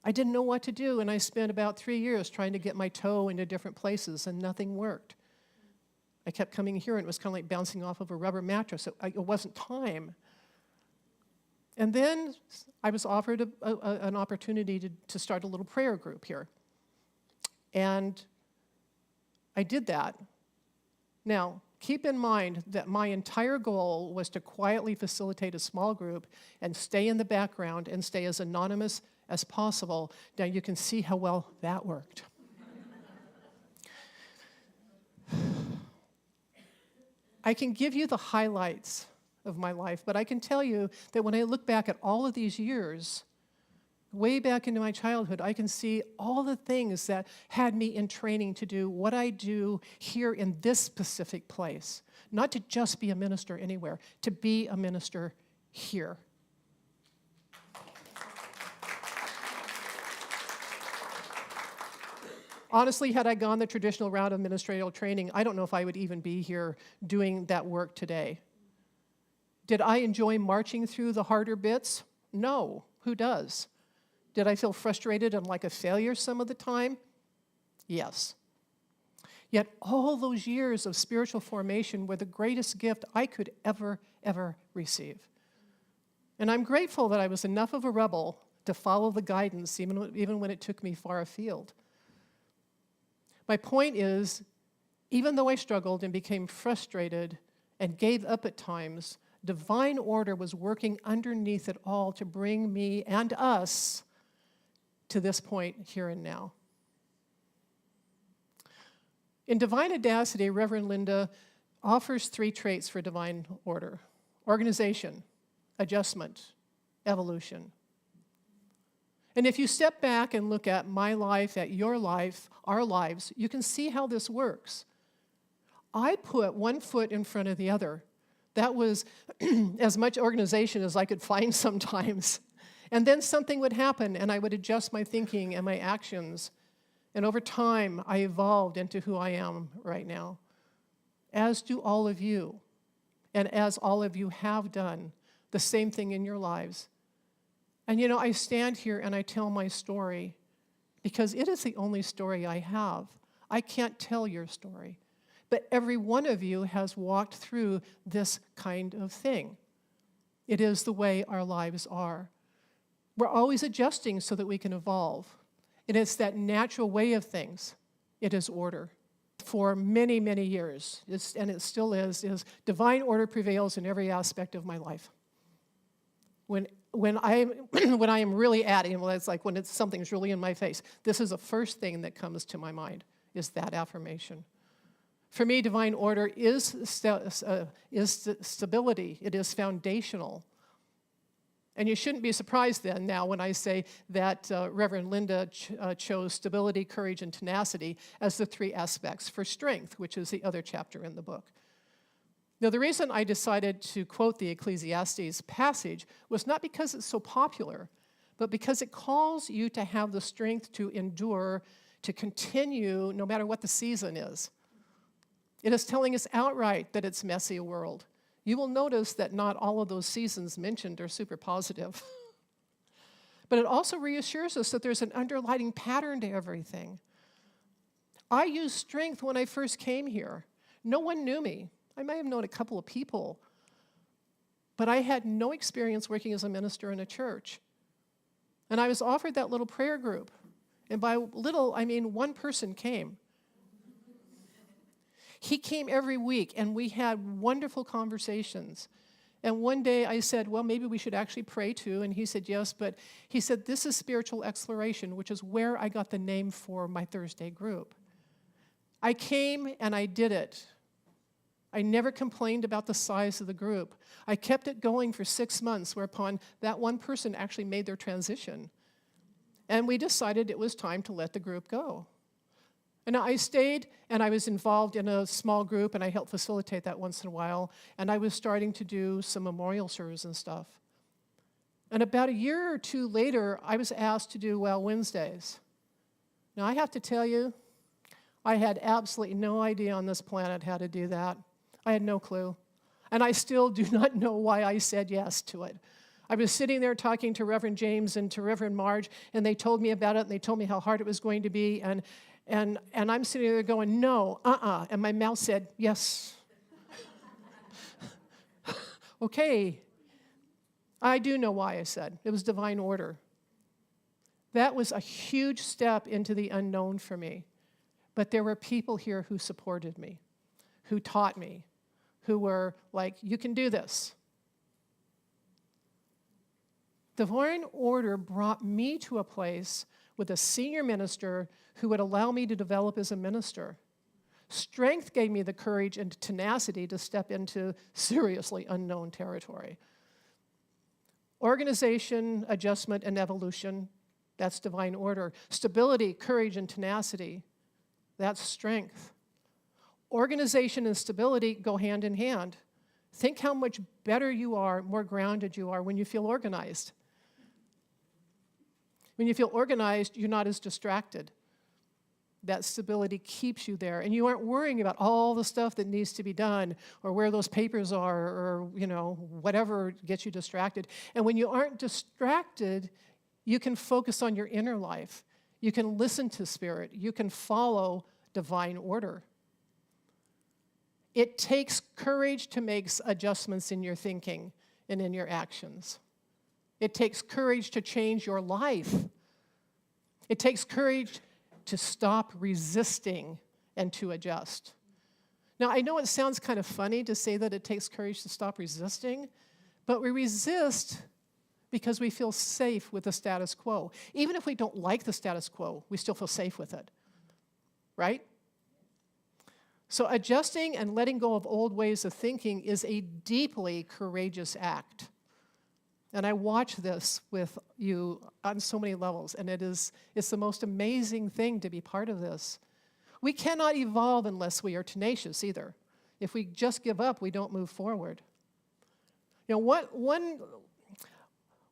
I didn't know what to do, and I spent about 3 years trying to get my toe into different places, and nothing worked. I kept coming here, and it was kind of like bouncing off of a rubber mattress. It wasn't time. And then I was offered an opportunity to start a little prayer group here. And I did that. Now, keep in mind that my entire goal was to quietly facilitate a small group and stay in the background and stay as anonymous as possible. Now, you can see how well that worked. I can give you the highlights of my life, but I can tell you that when I look back at all of these years, way back into my childhood, I can see all the things that had me in training to do what I do here in this specific place. Not to just be a minister anywhere, to be a minister here. Honestly, had I gone the traditional route of ministerial training, I don't know if I would even be here doing that work today. Did I enjoy marching through the harder bits? No. Who does? Did I feel frustrated and like a failure some of the time? Yes. Yet all those years of spiritual formation were the greatest gift I could ever receive. And I'm grateful that I was enough of a rebel to follow the guidance, even when it took me far afield. My point is, even though I struggled and became frustrated and gave up at times, divine order was working underneath it all to bring me and us to this point here and now. In Divine Audacity, Reverend Linda offers 3 traits for divine order: organization, adjustment, evolution. And if you step back and look at my life, at your life, our lives, you can see how this works. I put one foot in front of the other. That was as much organization as I could find sometimes. And then something would happen, and I would adjust my thinking and my actions. And over time, I evolved into who I am right now, as do all of you, and as all of you have done the same thing in your lives. And you know, I stand here and I tell my story because it is the only story I have. I can't tell your story, but every one of you has walked through this kind of thing. It is the way our lives are. We're always adjusting so that we can evolve. And it's that natural way of things. It is order. For many, many years, and it still is divine order prevails in every aspect of my life. When I am really at it, well, it's like when something's really in my face, this is the first thing that comes to my mind, is that affirmation. For me, divine order is stability. It is foundational. And you shouldn't be surprised then now when I say that Reverend Linda chose stability, courage, and tenacity as the 3 aspects for strength, which is the other chapter in the book. Now, the reason I decided to quote the Ecclesiastes passage was not because it's so popular, but because it calls you to have the strength to endure, to continue no matter what the season is. It is telling us outright that it's messy a world. You will notice that not all of those seasons mentioned are super positive. But it also reassures us that there's an underlying pattern to everything. I used strength when I first came here. No one knew me. I might have known a couple of people, but I had no experience working as a minister in a church. And I was offered that little prayer group. And by little, I mean one person came. He came every week, and we had wonderful conversations. And one day I said, well, maybe we should actually pray too. And he said, yes, but he said, this is spiritual exploration, which is where I got the name for my Thursday group. I came and I did it. I never complained about the size of the group. I kept it going for 6 months, whereupon that one person actually made their transition. And we decided it was time to let the group go. And I stayed, and I was involved in a small group, and I helped facilitate that once in a while, and I was starting to do some memorial service and stuff. And about a year or 2 later, I was asked to do Well Wednesdays. Now, I have to tell you, I had absolutely no idea on this planet how to do that. I had no clue. And I still do not know why I said yes to it. I was sitting there talking to Reverend James and to Reverend Marge, and they told me about it, and they told me how hard it was going to be, and I'm sitting there going, no, and my mouth said, yes. Okay. I do know why I said. It was divine order. That was a huge step into the unknown for me. But there were people here who supported me, who taught me, who were like, you can do this. Divine order brought me to a place with a senior minister who would allow me to develop as a minister. Strength gave me the courage and tenacity to step into seriously unknown territory. Organization, adjustment, and evolution, that's divine order. Stability, courage, and tenacity, that's strength. Organization and stability go hand in hand. Think how much better you are, more grounded you are when you feel organized. When you feel organized, you're not as distracted. That stability keeps you there, and you aren't worrying about all the stuff that needs to be done or where those papers are or, whatever gets you distracted. And when you aren't distracted, You can focus on your inner life. You can listen to Spirit. You can follow divine order. It takes courage to make adjustments in your thinking and in your actions. It takes courage to change your life. It takes courage to stop resisting and to adjust. Now, I know it sounds kind of funny to say that it takes courage to stop resisting, but we resist because we feel safe with the status quo. Even if we don't like the status quo, we still feel safe with it, right? So adjusting and letting go of old ways of thinking is a deeply courageous act. And I watch this with you on so many levels, and it's the most amazing thing to be part of this. We cannot evolve unless we are tenacious either. If we just give up, we don't move forward. You know,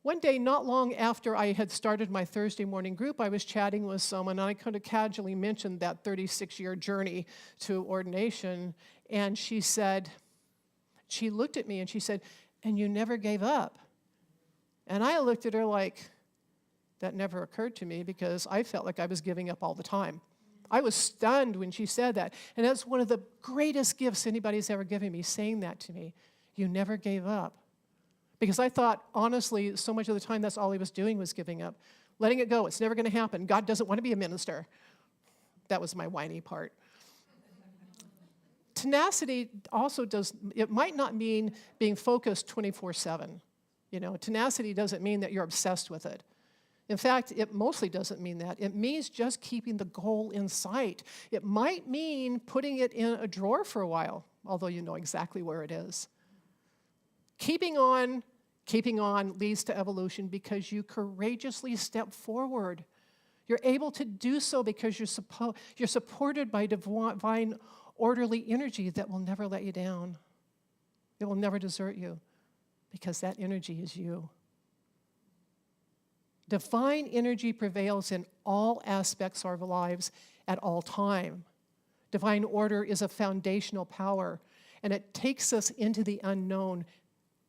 one day, not long after I had started my Thursday morning group, I was chatting with someone, and I kind of casually mentioned that 36-year journey to ordination, and she looked at me and she said, "And you never gave up?" And I looked at her like, that never occurred to me because I felt like I was giving up all the time. I was stunned when she said that. And that's one of the greatest gifts anybody's ever given me, saying that to me. You never gave up. Because I thought, honestly, so much of the time that's all he was doing was giving up. Letting it go. It's never going to happen. God doesn't want to be a minister. That was my whiny part. Tenacity also it might not mean being focused 24/7. You know, tenacity doesn't mean that you're obsessed with it. In fact, it mostly doesn't mean that. It means just keeping the goal in sight. It might mean putting it in a drawer for a while, although you know exactly where it is. Keeping on leads to evolution because you courageously step forward. You're able to do so because you're supported by divine orderly energy that will never let you down. It will never desert you because that energy is you. Divine energy prevails in all aspects of our lives at all time. Divine order is a foundational power, and it takes us into the unknown,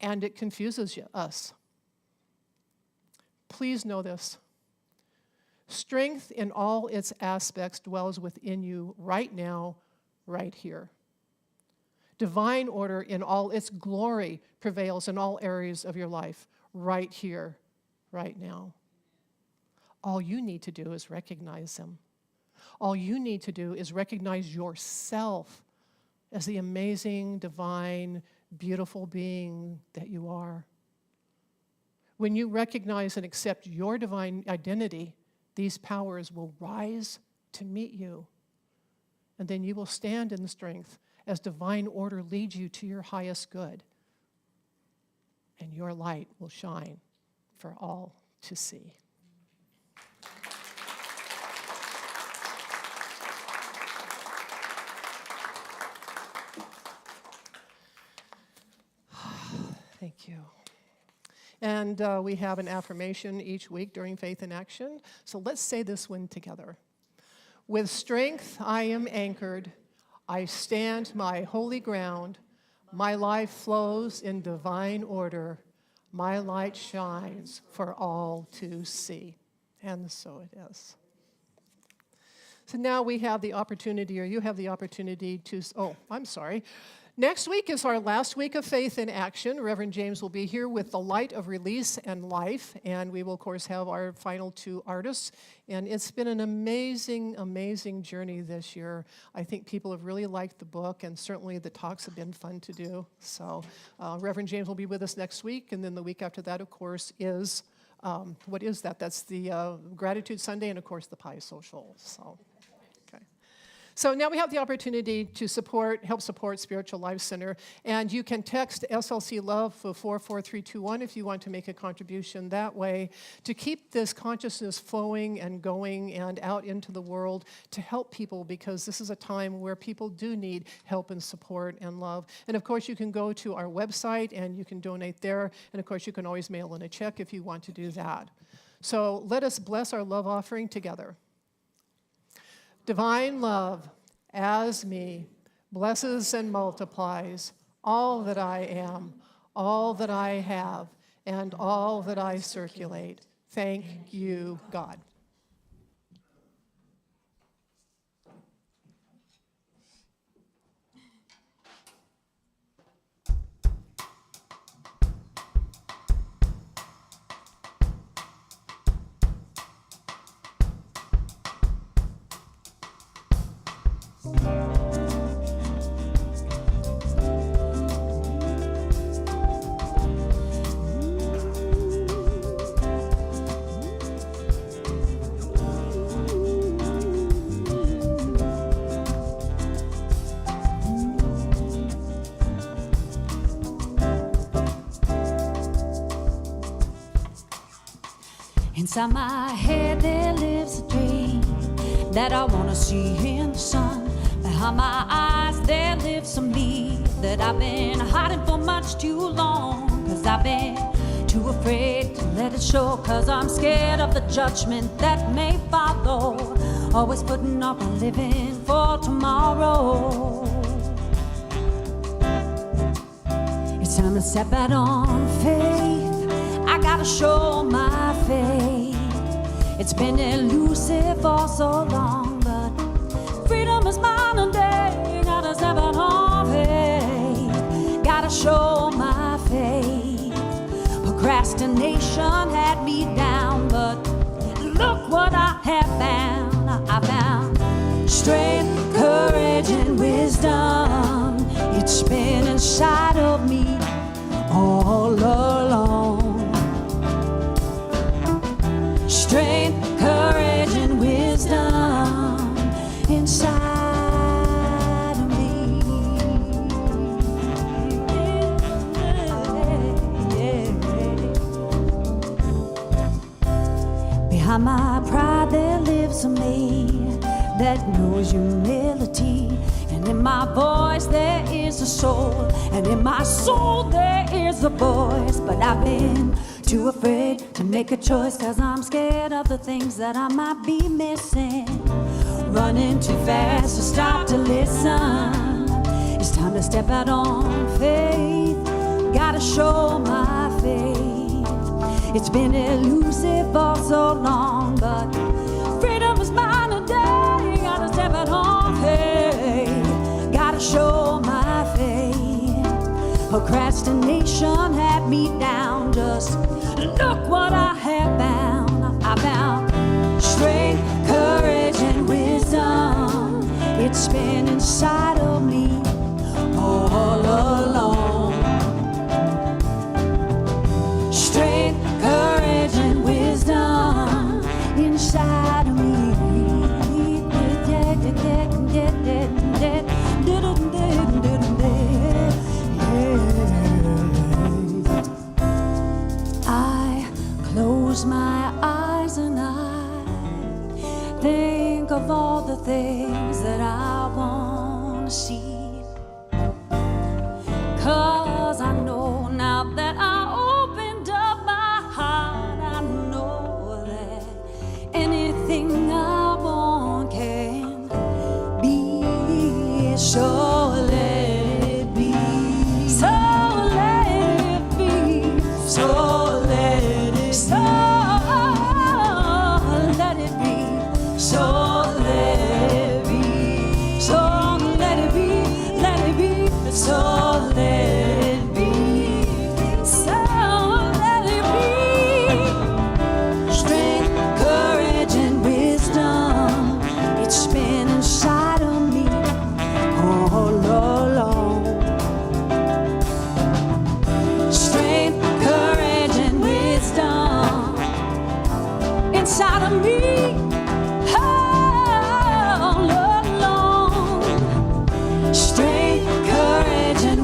and it confuses us. Please know this. Strength in all its aspects dwells within you right now, right here. Divine order in all its glory prevails in all areas of your life, right here, right now. All you need to do is recognize them. All you need to do is recognize yourself as the amazing, divine, beautiful being that you are. When you recognize and accept your divine identity, these powers will rise to meet you. And then you will stand in strength as divine order leads you to your highest good. And your light will shine for all to see. Thank you. And we have an affirmation each week during Faith in Action. So let's say this one together. With strength I am anchored. I stand my holy ground. My life flows in divine order. My light shines for all to see. And so it is. So now we have the opportunity, or you have the opportunity to, Next week is our last week of Faith in Action. Reverend James will be here with the light of release and life, and we will, of course, have our final two artists. And it's been an amazing, amazing journey this year. I think people have really liked the book, and certainly the talks have been fun to do. So Reverend James will be with us next week, and then the week after that, of course, is, what is that? That's the Gratitude Sunday and, of course, the Pie Social. So now we have the opportunity to help support Spiritual Life Center, and you can text SLC Love for 44321 if you want to make a contribution that way to keep this consciousness flowing and going and out into the world to help people, because this is a time where people do need help and support and love. And of course, you can go to our website and you can donate there, and of course, you can always mail in a check if you want to do that. So let us bless our love offering together. Divine love, as me, blesses and multiplies all that I am, all that I have, and all that I circulate. Thank you, God. Inside my head there lives a dream that I wanna see in the sun. Behind my eyes there lives a me that I've been hiding for much too long. 'Cause I've been too afraid to let it show. 'Cause I'm scared of the judgment that may follow. Always putting off my living for tomorrow. It's time to step out on faith. I gotta show my faith. It's been elusive for so long, but freedom is mine today. Gotta step out on faith. Gotta show my faith. Procrastination had me down, but look what I have found. I found strength, courage, and wisdom. It's been inside of me all along. Strength, courage, and wisdom inside of me. Behind my pride there lives a me that knows humility. And in my voice there is a soul. And in my soul there is a voice. But I've been too afraid to make a choice. 'Cause I'm scared of the things that I might be missing. Running too fast to stop to listen. It's time to step out on faith. Gotta show my faith. It's been elusive for so long, but freedom is mine today. Gotta step out on faith. Gotta show my faith. Procrastination had me down. Just look what I have found. I found strength, courage, and wisdom. It's been inside of me all along. Strength, courage, and wisdom inside of me. I close my eyes and I think of all the things that I want to see. 'Cause I know now that I opened up my heart, I know that anything I want can be. So let it be. So let it be. So let it be. So let it be. So let it be. So let it be. Let it be. So let it be. So let it be. Strength, courage, and wisdom. It's been inside of me all along. Strength, courage, and wisdom inside of me all along. Strength, courage, and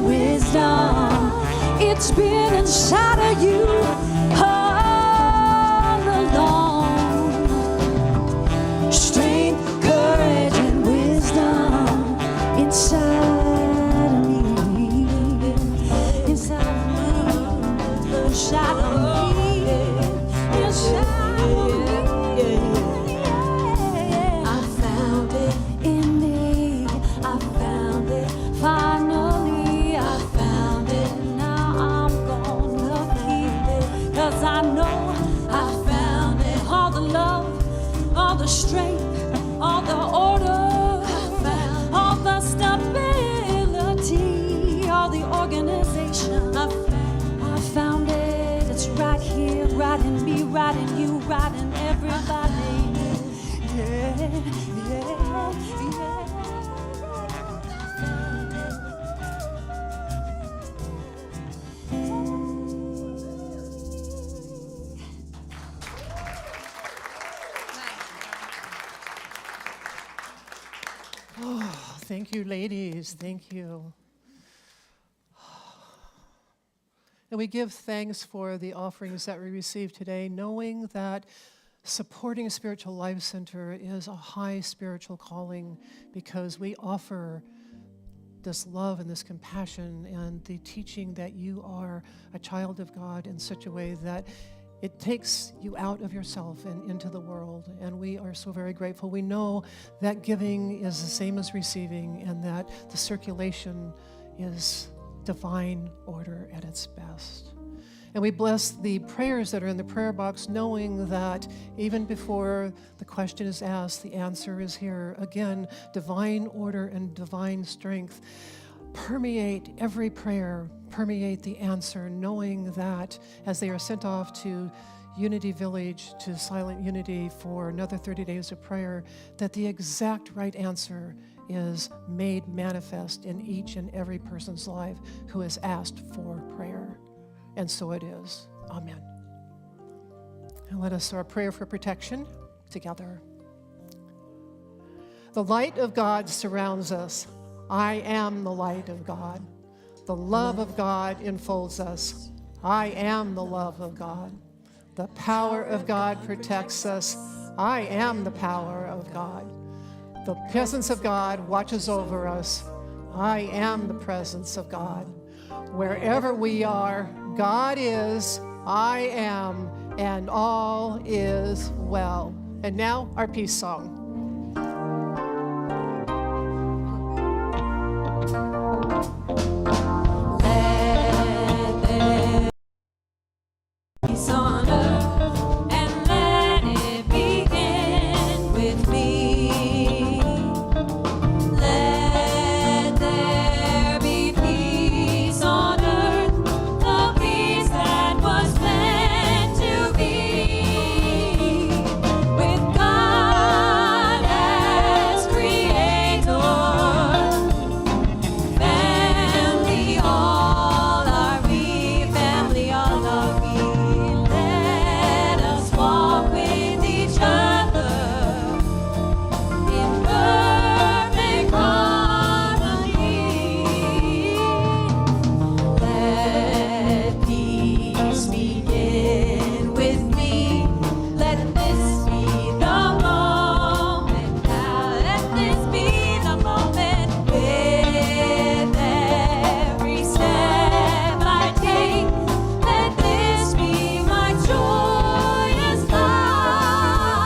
Thank you, ladies. Thank you. And we give thanks for the offerings that we received today, knowing that supporting Spiritual Life Center is a high spiritual calling because we offer this love and this compassion and the teaching that you are a child of God in such a way that it takes you out of yourself and into the world. And we are so very grateful. We know that giving is the same as receiving and that the circulation is divine order at its best. And we bless the prayers that are in the prayer box, knowing that even before the question is asked, the answer is here. Again, divine order and divine strength permeate every prayer, permeate the answer, knowing that as they are sent off to Unity Village, to Silent Unity for another 30 days of prayer, that the exact right answer is made manifest in each and every person's life who has asked for prayer. And so it is. Amen. And let us say our prayer for protection together. The light of God surrounds us. I am the light of God. The love of God enfolds us. I am the love of God. The power of God protects us. I am the power of God. The presence of God watches over us. I am the presence of God. Wherever we are, God is, I am, and all is well. And now our peace song. Let there be peace on earth, and let it begin with me. Let there be peace on earth, the peace that was meant to be, with God as creator. Family, all are we, family, all are we. Let us walk with each other in perfect harmony. Let peace begin with me. Let this be the moment now. Let this be the moment. With every step I take, let this be my joyous life.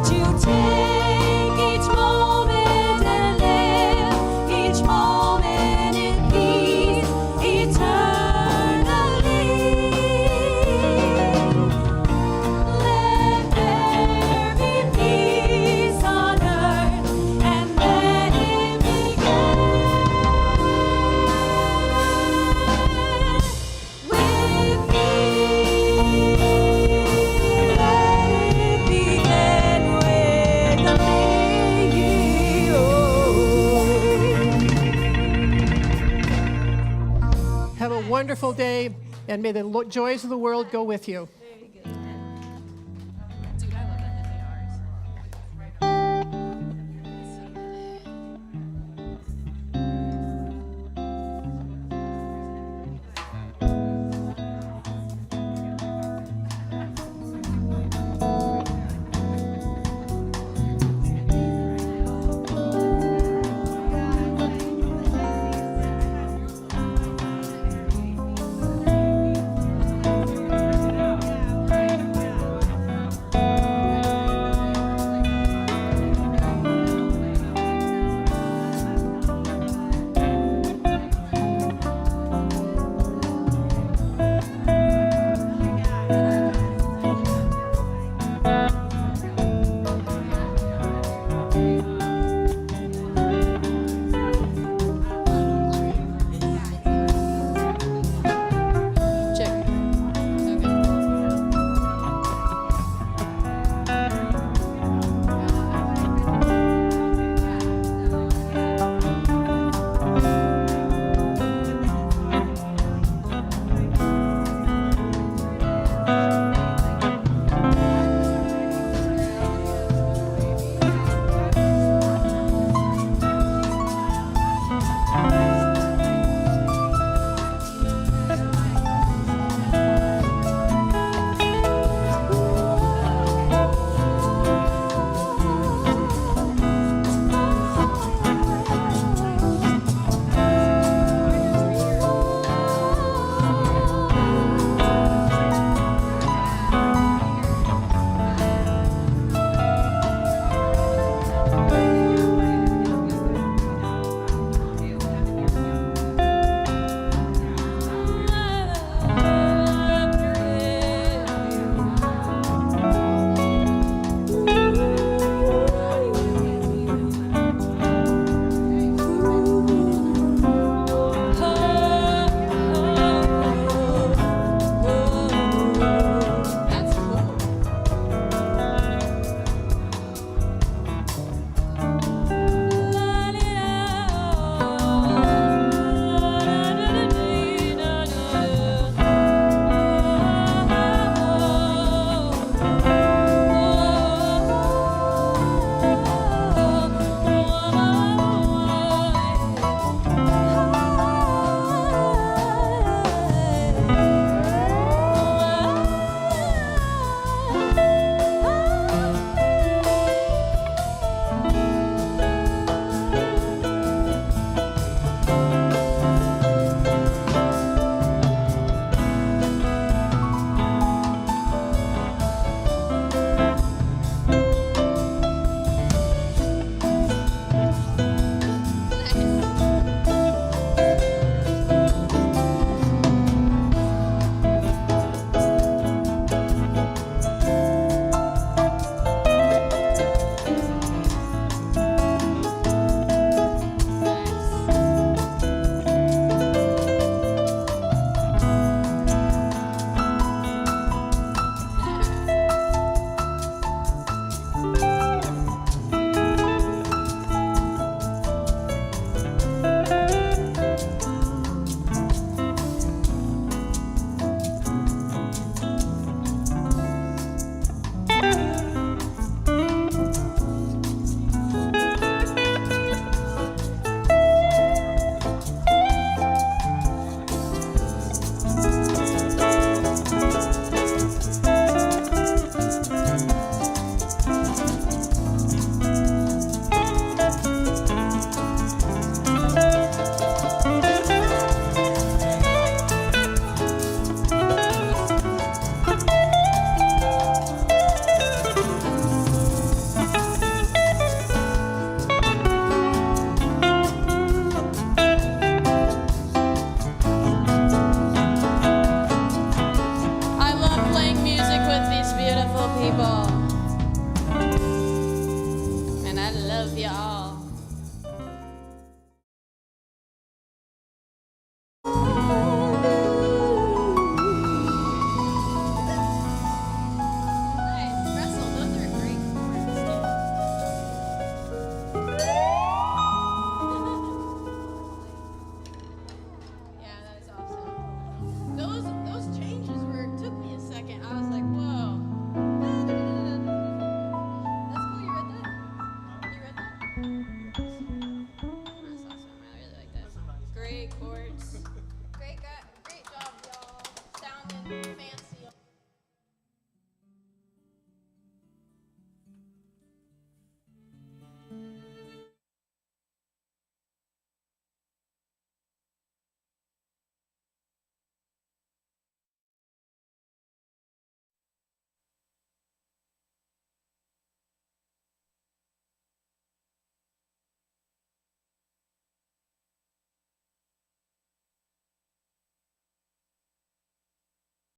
To take each moment and live each moment in peace eternally. Let there be peace on earth, and let it begin with me. Let it begin with me. Have a wonderful day, and may the joys of the world go with you.